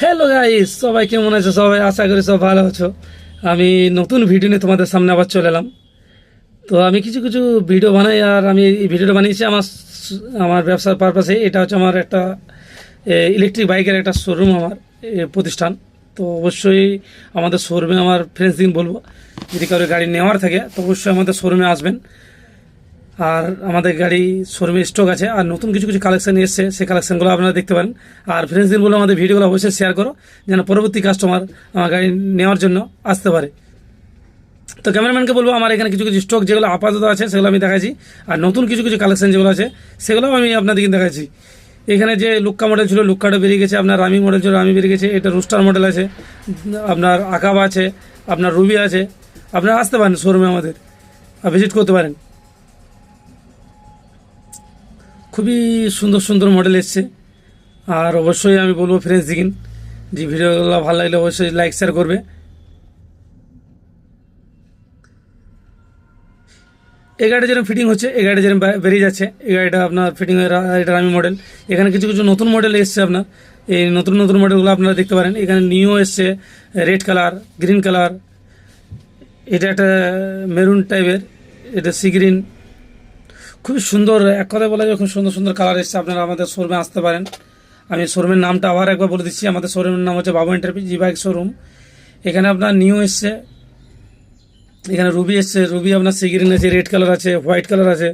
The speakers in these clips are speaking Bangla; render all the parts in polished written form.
হ্যালো গাইস, সবাই কেমন আছো? সবাই আশা করি সব ভালো আছো। আমি নতুন ভিডিও নিয়ে তোমাদের সামনে আবার চলে এলাম। তো আমি কিছু কিছু ভিডিও বানাই, আর আমি এই ভিডিওটা বানিয়েছি আমার ব্যবসার পারপাসে। এটা হচ্ছে আমার একটা ইলেকট্রিক বাইকের একটা শোরুম, আমার প্রতিষ্ঠান। তো অবশ্যই আমাদের শোরুমে আমার ফ্রেন্ডসদের বলবো, যদি কারো গাড়ি নেওয়ার থাকে তো অবশ্যই আমাদের শোরুমে আসবেন। আর আমাদের গাড়ি শোরুমে স্টক আছে, আর নতুন কিছু কিছু কালেকশন এসছে, সেই কালেকশনগুলো আপনারা দেখতে পারেন। আর ফ্রেন্ডসদের বলে আমাদের ভিডিওগুলো অবশ্যই শেয়ার করো, যেন পরবর্তী কাস্টমার আমার গাড়ি নেওয়ার জন্য আসতে পারে। তো ক্যামেরাম্যানকে বলবো, আমার এখানে কিছু কিছু স্টক যেগুলো আপাতত আছে সেগুলো আমি দেখাচ্ছি, আর নতুন কিছু কিছু কালেকশন যেগুলো আছে সেগুলোও আমি আপনাদেরকে দেখাচ্ছি। এখানে যে লুক্কা মডেল ছিল, লুক্কাটা বেরিয়ে গেছে। আপনার রামি মডেল ছিল, রামি বেরিয়ে গেছে। এটা রুস্টার মডেল আছে, আপনার আকাবা আছে, আপনার রুবি আছে। আপনারা আসতে পারেন শোরুমে আমাদের, ভিজিট করতে পারেন। খুবই সুন্দর সুন্দর মডেল এসছে। আর অবশ্যই আমি বলবো ফ্রেন্ডস দিকিন, যে ভিডিওগুলো ভালো লাগলে অবশ্যই লাইক শেয়ার করবে। এই গাড়িটা যেরকম ফিটিং হচ্ছে, এই গাড়িটা যেরকম বেরিয়ে যাচ্ছে, এই গাড়িটা আপনার ফিটিং এটা আমি মডেল। এখানে কিছু কিছু নতুন মডেল এসছে আপনার, এই নতুন নতুন মডেলগুলো আপনারা দেখতে পারেন। এখানে নিও এসছে, রেড কালার, গ্রিন কালার, এটা একটা মেরুন টাইপের, এটা সি গ্রিন। খুবই সুন্দর, এক কথায় বলা যায় খুব সুন্দর সুন্দর কালার এসছে। আপনারা আমাদের শোরুমে আসতে পারেন। আমি শোরুমের নামটা আবার একবার বলে দিচ্ছি, আমাদের শোরুমের নাম হচ্ছে বাবু এন্টারপ্রাইজ জি বাইক শোরুম। এখানে আপনার নিউ এসছে, এখানে রুবি এসছে, রুবি আপনার সি গ্রিন আছে, রেড কালার আছে, হোয়াইট কালার আছে।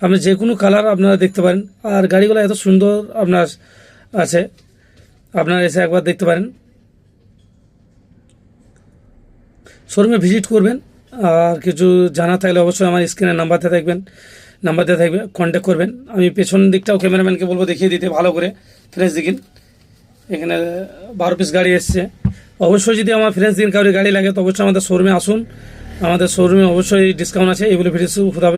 আপনি যে কোনো কালার আপনারা দেখতে পারেন। আর গাড়িগুলো এত সুন্দর আপনার আছে, আপনারা এসে একবার দেখতে পারেন, শোরুমে ভিজিট করবেন। আর কিছু জানা থাকলে অবশ্যই আমার স্ক্রিনের নাম্বার দেওয়া থাকবে, কন্ট্যাক্ট করবেন। আমি পেছন দিকটাও ক্যামেরাম্যানকে বলবো দেখিয়ে দিতে ভালো করে, ফ্রেশ দিকিন। এখানে 12 পিস গাড়ি এসছে। অবশ্যই যদি আমার ফ্রেন্ডস দিন কারোর গাড়ি লাগে তো অবশ্যই আমাদের শোরুমে আসুন। আমাদের শোরুমে অবশ্যই ডিসকাউন্ট আছে। এগুলো ভিডিও